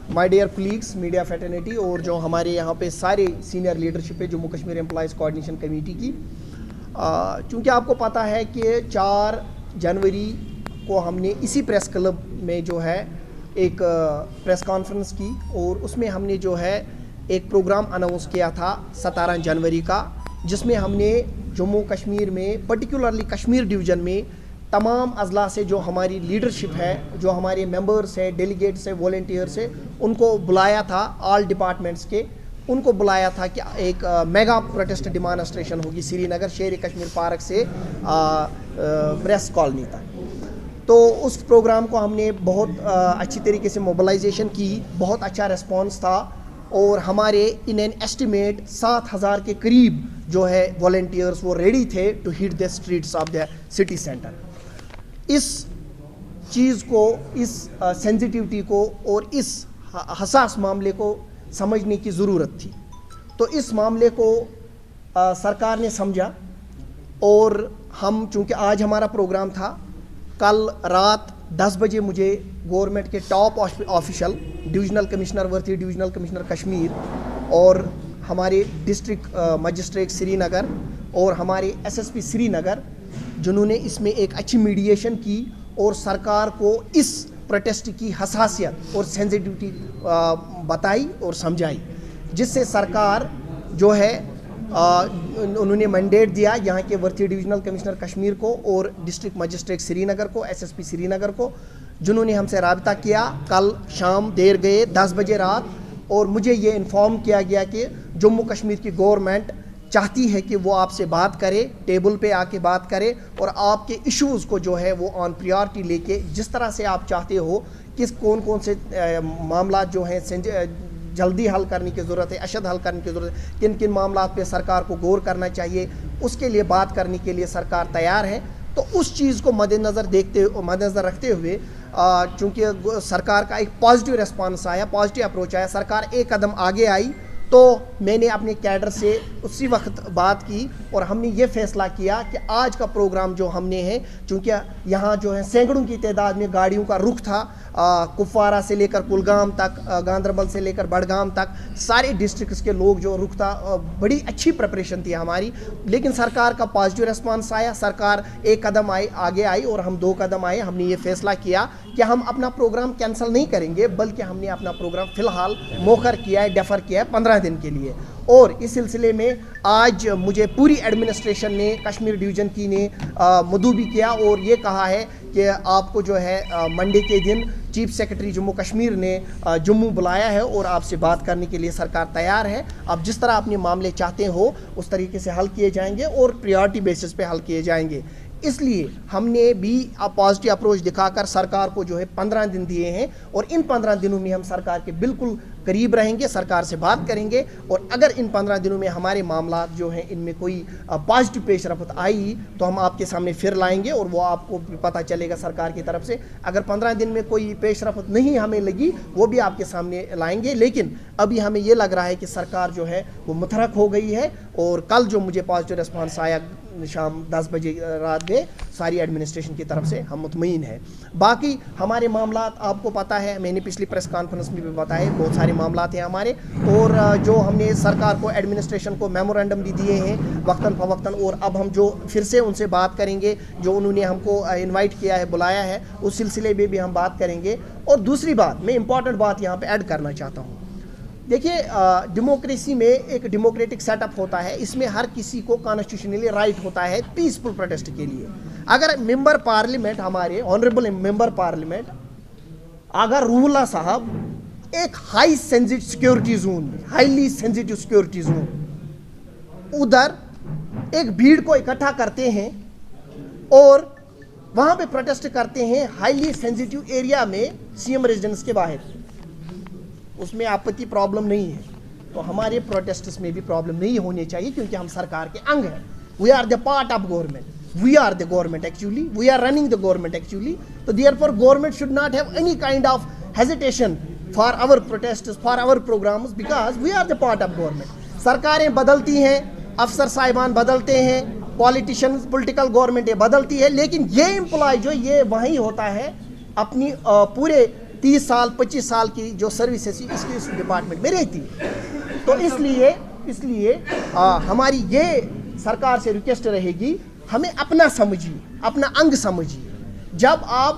My dear colleagues, media fraternity और जो हमारे यहाँ पे सारे सीनियर लीडरशिप है Jammu Kashmir employees coordination committee की, चूँकि आपको पता है कि 4 जनवरी को हमने इसी प्रेस क्लब में जो है एक प्रेस कॉन्फ्रेंस की और उसमें हमने जो है एक प्रोग्राम अनाउंस किया था 17 जनवरी का, जिसमें हमने जम्मू कश्मीर में पर्टिकुलरली कश्मीर डिवीज़न में तमाम अजला से जो हमारी लीडरशिप है, जो हमारे मेंबर्स है, डेलीगेट्स है, वॉलंटियर्स है, उनको बुलाया था। ऑल डिपार्टमेंट्स के उनको बुलाया था कि एक मेगा प्रोटेस्ट डिमॉन्स्ट्रेशन होगी श्रीनगर शेर कश्मीर पार्क से प्रेस कॉलोनी तक। तो उस प्रोग्राम को हमने बहुत अच्छी तरीके से मोबिलाइजेशन की, बहुत अच्छा रिस्पांस था और हमारे इन एन एस्टिमेट 7000 के करीब जो है वॉलंटियर्स वो रेडी थे to hit the streets of the city centre. इस चीज़ को, इस सेंसिटिविटी को और इस हसास मामले को समझने की ज़रूरत थी। तो इस मामले को सरकार ने समझा और हम, चूँकि आज हमारा प्रोग्राम था, कल रात 10 बजे मुझे गवर्नमेंट के टॉप ऑफिशियल डिविजनल कमिश्नर वर्ती, डिविजनल कमिश्नर कश्मीर और हमारे डिस्ट्रिक्ट मजिस्ट्रेट श्रीनगर और हमारे एसएसपी श्रीनगर, जिन्होंने इसमें एक अच्छी मीडिएशन की और सरकार को इस प्रोटेस्ट की हसासियत और सेंसिटिविटी बताई और समझाई, जिससे सरकार जो है उन्होंने मैंडेट दिया यहाँ के वर्ती डिविजनल कमिश्नर कश्मीर को और डिस्ट्रिक्ट मजिस्ट्रेट श्रीनगर को, एसएसपी श्रीनगर को, जिन्होंने हमसे रब्ता किया कल शाम देर गए 10 बजे रात, और मुझे ये इन्फॉर्म किया गया कि जम्मू कश्मीर की गवर्नमेंट चाहती है कि वो आपसे बात करे, टेबल पे आके बात करे और आपके इश्यूज़ को जो है वो ऑन प्रायोरिटी लेके, जिस तरह से आप चाहते हो किस कौन कौन से मामला जो हैं जल्दी हल करने की ज़रूरत है, अशद हल करने की ज़रूरत है, किन किन मामला पे सरकार को गौर करना चाहिए, उसके लिए बात करने के लिए सरकार तैयार है। तो उस चीज़ को मद्देनज़र रखते हुए, चूँकि सरकार का एक पॉजिटिव रिस्पांस आया, पॉजिटिव अप्रोच आया, सरकार एक कदम आगे आई, तो मैंने अपने कैडर से उसी वक्त बात की और हमने ये फ़ैसला किया कि आज का प्रोग्राम जो हमने है, चूँकि यहाँ जो है सैकड़ों की तादाद में गाड़ियों का रुख था, कुपवारा से लेकर कुलगाम तक, गांदरबल से लेकर बड़गाम तक, सारे डिस्ट्रिक्ट्स के लोग जो रुख था, बड़ी अच्छी प्रिपरेशन थी हमारी। लेकिन सरकार का पॉजिटिव रिस्पांस आया, सरकार एक कदम आगे आई और हम 2 कदम आए। हमने ये फ़ैसला किया कि हम अपना प्रोग्राम कैंसिल नहीं करेंगे, बल्कि हमने अपना प्रोग्राम फ़िलहाल मौखर किया है, डेफर किया है 15 दिन के लिए। और इस सिलसिले में आज मुझे पूरी एडमिनिस्ट्रेशन ने, कश्मीर डिवीज़न की ने मदऊ भी किया और ये कहा है कि आपको जो है मंडे के दिन चीफ सेक्रेटरी जम्मू कश्मीर ने जम्मू बुलाया है और आपसे बात करने के लिए सरकार तैयार है। आप जिस तरह अपने मामले चाहते हो उस तरीके से हल किए जाएंगे और प्रायोरिटी बेसिस पे हल किए जाएंगे। इसलिए हमने भी पॉजिटिव अप्रोच दिखाकर सरकार को जो है 15 दिन दिए हैं और इन 15 दिनों में हम सरकार के बिल्कुल करीब रहेंगे, सरकार से बात करेंगे और अगर इन 15 दिनों में हमारे मामला जो हैं इनमें कोई पॉजिटिव पेशरफ्त आई तो हम आपके सामने फिर लाएंगे और वो आपको पता चलेगा सरकार की तरफ से। अगर 15 दिन में कोई पेशरफ्त नहीं हमें लगी वो भी आपके सामने लाएंगे। लेकिन अभी हमें ये लग रहा है कि सरकार जो है वो मुतहरक हो गई है और कल जो मुझे पॉजिटिव रिस्पांस आया शाम 10 बजे रात में सारी एडमिनिस्ट्रेशन की तरफ से, हम मुतमईन हैं। बाकी हमारे मामला आपको पता है, मैंने पिछली प्रेस कॉन्फ्रेंस में भी बताए, बहुत सारे मामला हैं हमारे और जो हमने सरकार को, एडमिनिस्ट्रेशन को मेमोरेंडम भी दिए हैं वक्तन फवक्तन, और अब हम जो फिर से उनसे बात करेंगे, जो उन्होंने हमको इन्वाइट किया है, बुलाया है, उस सिलसिले में भी हम बात करेंगे। और दूसरी बात, मैं इंपॉर्टेंट बात यहाँ पर ऐड करना चाहता हूँ। देखिए, डेमोक्रेसी में एक डेमोक्रेटिक सेटअप होता है, इसमें हर किसी को कॉन्स्टिट्यूशनली राइट होता है पीसफुल प्रोटेस्ट के लिए। अगर मेंबर पार्लियामेंट, हमारे ऑनरेबल मेंबर पार्लियामेंट, अगर रूहुल्लाह साहब एक हाई सेंसिटिव सिक्योरिटी जोन में, हाईली सेंसिटिव सिक्योरिटी जोन, उधर एक भीड़ को इकट्ठा करते हैं और वहाँ पे प्रोटेस्ट करते हैं हाईली सेंसिटिव एरिया में, सीएम रेजिडेंस के बाहर, उसमें आपत्ति प्रॉब्लम नहीं है, तो हमारे प्रोटेस्ट्स में भी प्रॉब्लम नहीं होनी चाहिए, क्योंकि हम सरकार के अंग हैं। We are the part of government, we are the government actually, we are running the government actually. तो therefore government should not have any kind of hesitation for our protests, for our programs, because we are the part of government. सरकारें बदलती हैं, अफसर साहिबान बदलते हैं, politician, political government बदलती है, लेकिन ये एम्प्लॉय जो ये वहीं होता है, अपनी पूरे 30 साल 25 साल की जो सर्विस है इसकी इस डिपार्टमेंट में रहती है। तो इसलिए हमारी ये सरकार से रिक्वेस्ट रहेगी, हमें अपना समझिए, अपना अंग समझिए। जब आप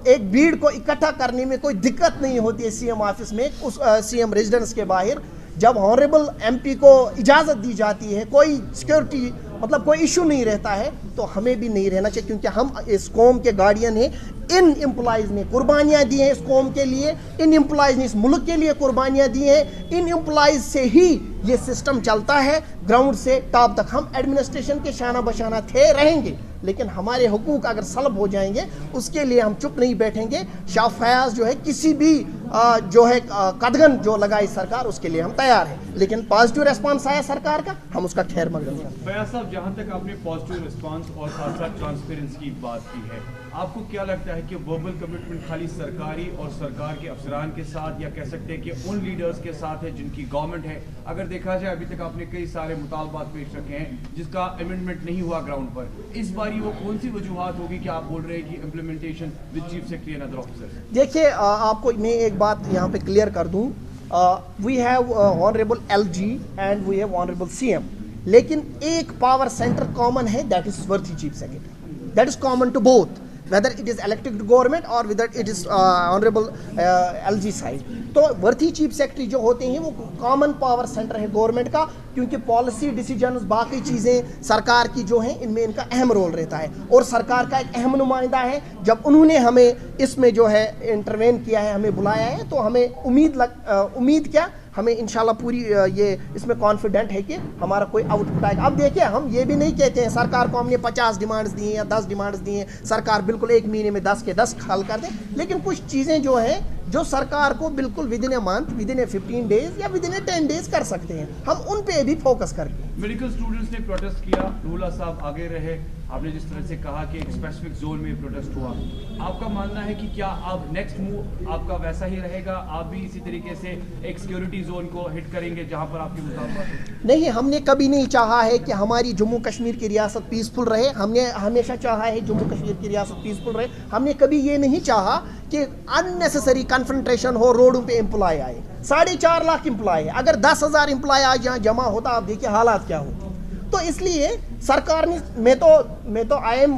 एक भीड़ को इकट्ठा करने में कोई दिक्कत नहीं होती है सीएम ऑफिस में, उस सीएम रेजिडेंस के बाहर जब ऑनरेबल एमपी को इजाज़त दी जाती है, कोई सिक्योरिटी मतलब कोई इशू नहीं रहता है, तो हमें भी नहीं रहना चाहिए, क्योंकि हम इस कौम के गार्डियन हैं। इन एम्प्लॉइज़ ने कुर्बानियाँ दी हैं इस कौम के लिए, इन एम्प्लॉइज़ ने इस मुल्क के लिए कुर्बानियाँ दी हैं, इन एम्प्लॉइज़ से ही ये सिस्टम चलता है ग्राउंड से टॉप तक। हम एडमिनिस्ट्रेशन के शाना बशाना थे रहेंगे, लेकिन हमारे हुकूक अगर सलब हो जाएंगे उसके लिए हम चुप नहीं बैठेंगे। शाह फयाज जो है किसी भी जो है कदगन जो लगाई सरकार उसके लिए हम तैयार हैं, लेकिन पॉजिटिव रिस्पांस आया सरकार का, हम उसका खैर मकदम करते हैं। फयाज साहब, जहाँ तक आपने पॉजिटिव रिस्पांस और साथ साथ ट्रांसपेरेंसी की बात की है, आपको क्या लगता है कि वर्बल कमिटमेंट खाली सरकारी और सरकार के अफसरान के साथ, या कह सकते हैं कि उन लीडर्स के साथ है जिनकी गवर्नमेंट है? अगर देखा जाए अभी तक आपने कई सारे मुतालबात पेश रखे हैं जिसका अमेंडमेंट नहीं हुआ ग्राउंड पर, इस बारी वो कौन सी वजूहात होगी कि आप बोल रहे हैं कि implementation with chief secretary and other officers? देखिए, आपको मैं एक बात यहाँ पे क्लियर कर दूँ, we have honourable LG and we have honourable CM, लेकिन एक पावर सेंटर कॉमन है, that is worthy chief secretary, that is common to both, whether it is elected government or whether it is honorable LG side। तो worthy chief secretary जो होते हैं वो common power centre है government का, क्योंकि policy decisions बाकी चीज़ें सरकार की जो हैं इनमें इनका अहम रोल रहता है, और सरकार का एक अहम नुमाइंदा है। जब उन्होंने हमें इसमें जो है इंटरवेन किया है, हमें बुलाया है, तो हमें उम्मीद क्या, हमें इंशाल्लाह पूरी ये इसमें कॉन्फिडेंट है कि हमारा कोई आउटपुट आएगा। अब देखिए, हम ये भी नहीं कहते हैं सरकार को हमने 50 डिमांड्स दी हैं या 10 डिमांड्स दी हैं, सरकार बिल्कुल एक महीने में 10 के 10 हल कर दे, लेकिन कुछ चीज़ें जो हैं जो सरकार को बिल्कुल with in a month, with in A 15 days या विद इन ए 10 डेज कर सकते हैं, हम उन पे भी फोकस करके। मेडिकल स्टूडेंट्स ने प्रोटेस्ट किया, रूला साहब आगे रहे, आपने जिस तरह से कहा कि एक स्पेसिफिक जोन में प्रोटेस्ट हुआ, आपका मानना है कि क्या अब नेक्स्ट मूव आपका वैसा ही रहेगा, आप भी इसी तरीके से एक सिक्योरिटी जोन को हिट करेंगे जहां पर आपके मुताबिक? नहीं, हमने कभी नहीं चाहा है कि हमारी जम्मू कश्मीर की रियासत पीसफुल रहे, हमने हमेशा चाहा है जम्मू कश्मीर की रियासत पीसफुल रहे। हमने कभी ये नहीं चाहा कि अननेसेसरी कन्फ्रंटेशन हो, रोडों पे एम्प्लॉय आए। 4.5 लाख एम्प्लॉय है, अगर 10,000 एम्प्लॉय आज यहाँ जमा होता, आप देखिए हालात क्या हो। तो इसलिए सरकार ने, मैं तो आई एम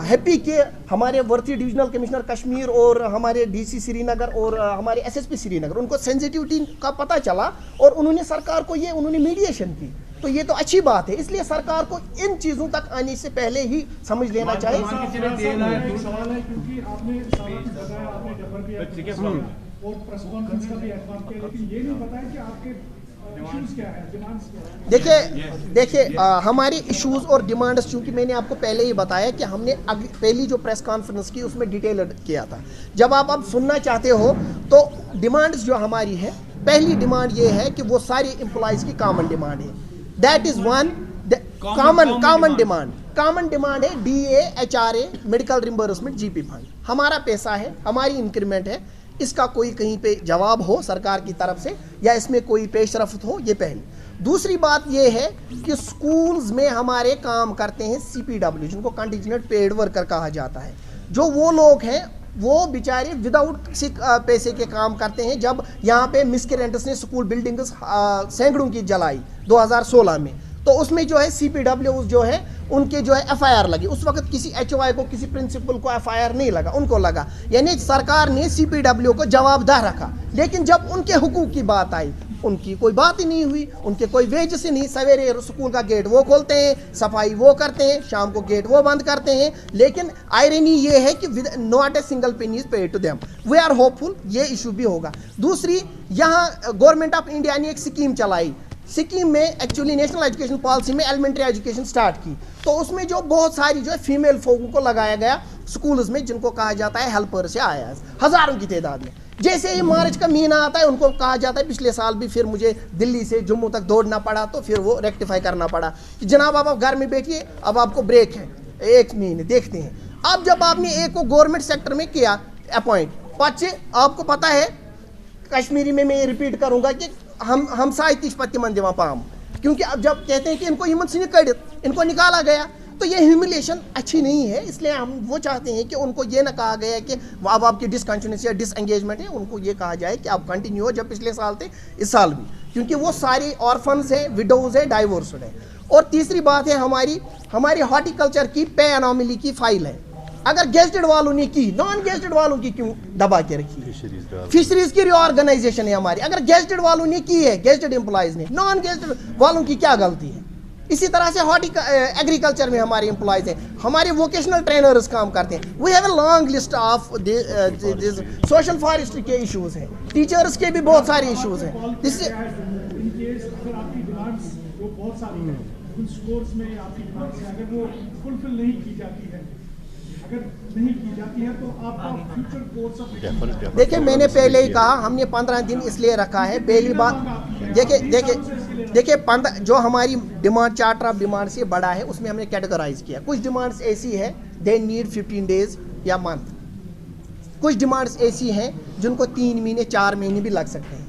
हैप्पी कि हमारे वर्थी डिविजनल कमिश्नर कश्मीर और हमारे DC श्रीनगर और हमारे SSP श्रीनगर, उनको सेंसिटिविटी का पता चला और उन्होंने सरकार को उन्होंने मीडिएशन की, तो ये तो अच्छी बात है। इसलिए सरकार को इन चीज़ों तक आने से पहले ही समझ लेना चाहिए। देखिए हमारे इश्यूज और डिमांड्स, चूंकि मैंने आपको पहले ही बताया कि हमने पहली जो प्रेस कॉन्फ्रेंस की उसमें डिटेल किया था। जब आप अब सुनना चाहते हो तो डिमांड्स जो हमारी है, पहली डिमांड ये है कि वो सारी एम्प्लॉइज की कॉमन डिमांड है, that is one common demand है DA, HRA, medical reimbursement, GP fund. हमारा पैसा है, हमारी इंक्रीमेंट है, इसका कोई कहीं पे जवाब हो सरकार की तरफ से या इसमें कोई पेशरफ्त हो, ये पहली। दूसरी बात ये है कि स्कूल्स में हमारे काम करते हैं CPW, जिनको कंटिजेंट पेड वर्कर कहा जाता है। जो वो लोग हैं वो बेचारे विदाउट पैसे के काम करते हैं। जब यहाँ पे मिसक्रेंट्स ने स्कूल बिल्डिंग्स सैकड़ों की जलाई 2016 में, तो उसमें जो है CPW जो है उनके जो है FIR लगी। उस वक्त किसी HOI को, किसी प्रिंसिपल को FIR नहीं लगा, उनको लगा, यानी सरकार ने CPW को जवाबदाह रखा। लेकिन जब उनके हुकूक की बात आई, उनकी कोई बात ही नहीं हुई, उनके कोई वेज से नहीं। सवेरे स्कूल का गेट वो खोलते हैं, सफाई वो करते हैं, शाम को गेट वो बंद करते हैं, लेकिन आयरनी ये है कि not a single penny is paid to them. We are hopeful ये इशू भी होगा। दूसरी, यहाँ गवर्नमेंट ऑफ इंडिया ने एक स्कीम चलाई, सिक्किम में एक्चुअली नेशनल एजुकेशन पॉलिसी में एलिमेंट्री एजुकेशन स्टार्ट की, तो उसमें जो बहुत सारी जो है फीमेल फोकों को लगाया गया स्कूल्स में, जिनको कहा जाता है हेल्पर से आया, हज़ारों की तादाद में। जैसे ही मार्च का महीना आता है उनको कहा जाता है, पिछले साल भी फिर मुझे दिल्ली से जम्मू तक दौड़ना पड़ा, तो फिर वो रेक्टिफाई करना पड़ा कि जनाब आप घर में बैठिए, अब आपको ब्रेक है 1 महीने, देखते हैं। अब जब आपने एक को गवर्नमेंट सेक्टर में किया अपॉइंट, पाचे आपको पता है कश्मीरी में मैं रिपीट करूँगा कि हम साइतिश पत्ती मन दिवा पाम, क्योंकि अब जब कहते हैं कि इनको हिम्मत से इनको निकाला गया, تو یہ ہیوملیشن اچھی نہیں ہے. اس لیے ہم وہ چاہتے ہیں کہ ان کو یہ نہ کہا گیا کہ اب آپ کی ڈسکنٹینیوس یا ڈس انگیجمنٹ ہے, ان کو یہ کہا جائے کہ آپ کنٹینیو ہو جب پچھلے سال تھے اس سال بھی, کیونکہ وہ سارے آرفنز ہیں, وڈوز ہیں, ڈائیورسڈ ہیں. اور تیسری بات ہے ہماری ہارٹیکلچر کی پے انوملی کی فائل ہے. اگر گیزٹڈ والوں نے کی, نان گیزٹڈ والوں کی کیوں دبا کے رکھی ہے؟ فشریز کی ری آرگنائزیشن ہے ہماری. اگر گیزٹڈ والوں نے کی ہے, گیزٹڈ امپلائز نے, نان گیزٹڈ والوں کی کیا غلطی ہے؟ اسی طرح سے ایگریکلچر میں ہمارے امپلائز ہیں, ہمارے ووکیشنل ٹرینرز کام کرتے ہیں. We have a long list of social forestry کے ایشوز ہیں, ٹیچرز کے بھی بہت سارے ایشوز ہیں. اس سے دیکھیں, میں نے پہلے ہی کہا ہم نے 15 دن اس لیے رکھا ہے. پہلی بات دیکھیں جو ہماری ڈیمانڈ چارٹر آف ڈیمانڈ سے بڑا ہے, اس میں ہم نے کیٹیگرائز کیا. کچھ ڈیمانڈس ایسی ہے دے نیڈ 15 days یا منتھ. کچھ ڈیمانڈس ایسی ہیں جن کو 3 مہینے 4 مہینے بھی لگ سکتے ہیں.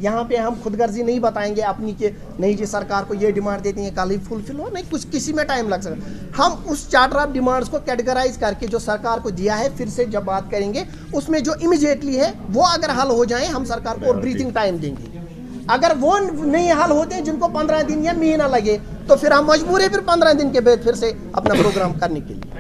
یہاں پہ ہم خود غرضی نہیں بتائیں گے اپنی کہ نہیں جی سرکار کو یہ ڈیمانڈ دیتی ہیں کل ہی فلفل ہو, نہیں, کچھ کسی میں ٹائم لگ سکتا ہے. ہم اس چارٹر آف ڈیمانڈس کو کیٹیگرائز کر کے جو سرکار کو دیا ہے پھر سے جب بات کریں گے, اس میں جو امیجیٹلی ہے وہ اگر حل ہو جائیں ہم سرکار کو اور بریتھنگ ٹائم دیں گے. اگر وہ نہیں حل ہوتے ہیں جن کو 15 دن یا مہینہ لگے تو پھر ہم مجبور ہیں پھر 15 دن کے بعد پھر سے اپنا پروگرام کرنے کے لیے.